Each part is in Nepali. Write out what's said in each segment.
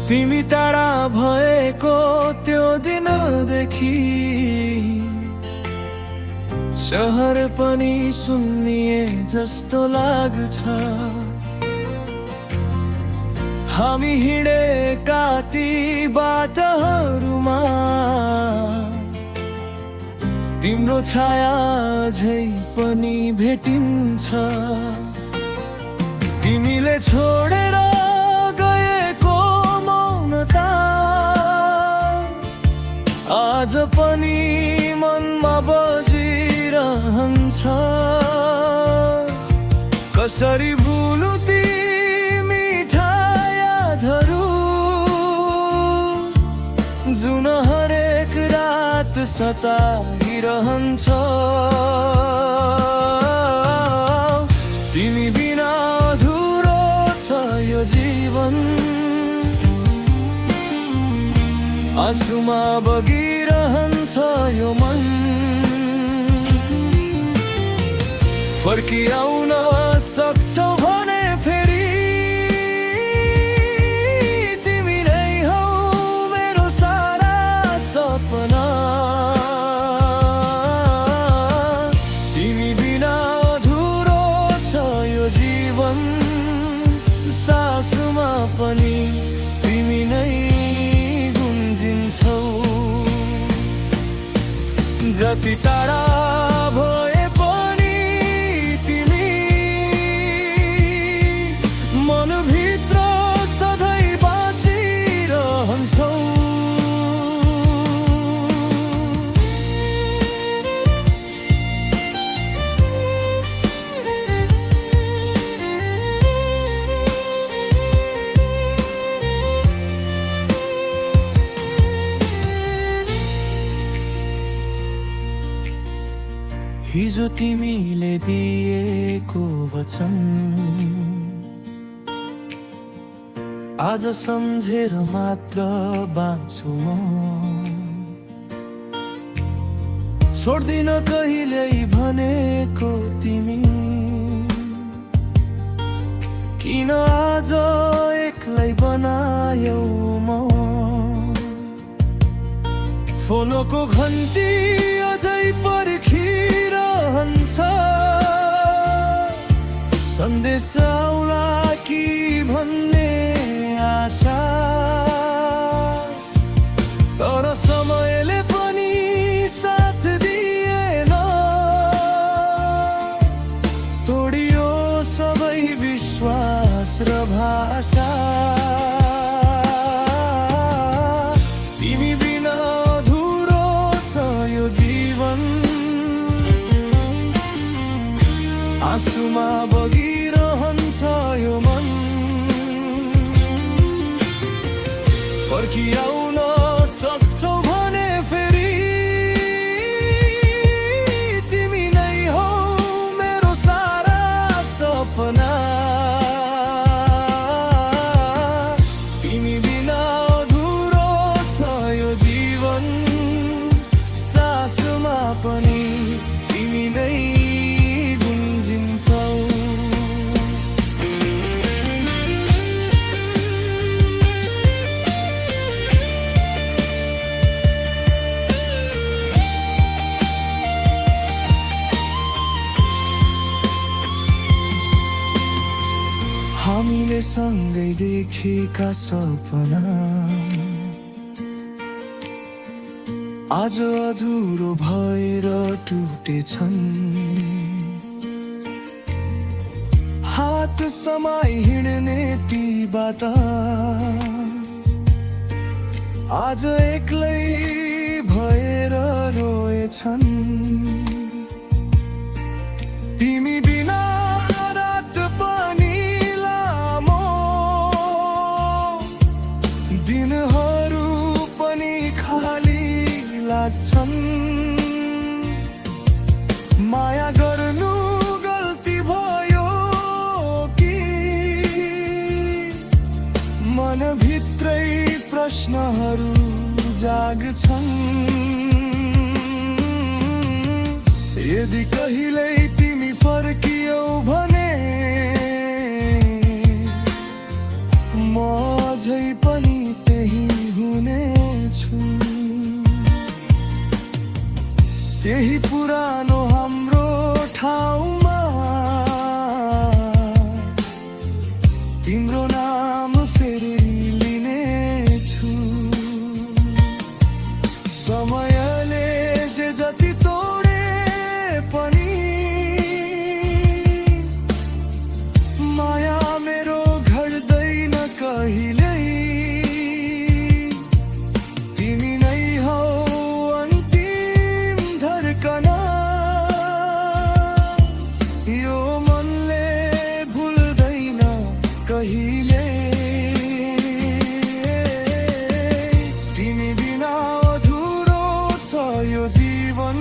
तिमी टाढा भएको त्यो दिनदेखि शहर पनि सुन्निए जस्तो लाग्छ। हामी हिँडेका ती बाटोहरूमा तिम्रो छाया झै पनि भेटिन्छ। तिमीले छोडेर गएको मौनता आज पनि मनमा बजिरहन्छ। कसरी भुलु ती मिठा यादहरू जुन हरेक रात सताइरहन्छ। तिमी बिना अधुरो छ यो जीवन, आँसुमा बगिरहन्छ यो मन। फर्किआउन सक्छौ भने फेरि तिमी नै हौ मेरो सारा सपना। तिमी बिना अधुरो छ यो जीवन, सासुमा पनि तिमी नै गुन्जिन्छौ। जति टाढा भए पनि तिमी मनभित्र सधैँ बाँचिरहन्छौ। हिजो तिमीले दिएको वचन आज सम्झेर मात्र बाँच्छु म। छोड्दिन कहिल्यै भनेको तिमी, किन आज एक्लै बनायौ म। फोनको घन्टी अझै पर्खिरहन्छ, सन्देश आउला कि भन्ने आशा। तर समयले पनि साथ दिएन, तोडियो सबै विश्वास र भाषा। तिमी बिना अधुरो छ यो जीवन, आँसुमा बगिरहन्छ यो मन। फर्किआउन सक्छौ भने फेरि तिमी नै हौ मेरो सारा सपना। तिमी बिना अधुरो छ यो जीवन, सासुमा पनि तिमी नै गुन्जिन्छौ। हामीले सँगै देखेका सपना आज अधुरो भएर टुटेछन्। हात समाई हिँड्ने ती बाटा आज एक्लै भएर रोएछन्। तिमी बिना रात पनि लामो, दिनहरू पनि खाली लाग्छन्। माया गर्नु गल्ती भयो कि मनभित्रै प्रश्नहरू जाग्छन्। यदि कहिल्यै तिमी फर्कियौ भने म अझै पनि तिम्रो नाम फेरि लिनेछु। समयले जे जति तोडे पनि माया मेरो घट्दैन कहिल्यै। तिमी नै हौ अन्तिम धड्कन, यो मनले भुल्दैन कहिले। तिमी बिना अधुरो छ यो जीवन,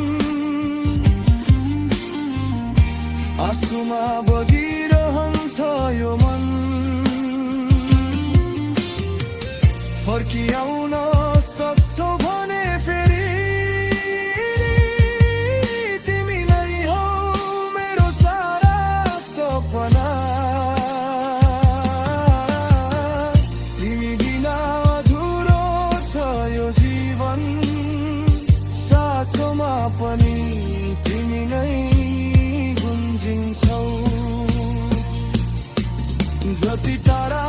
आँसुमा बगिरहन्छ यो मन। फर्किआउन सक्छौ भने फेरि तिमी नै हौ मेरो सारा सपना। तिमी बिना अधुरो छ यो जीवन, सासोमा पनि तिमी नै गुन्जिन्छौ। जति टाढा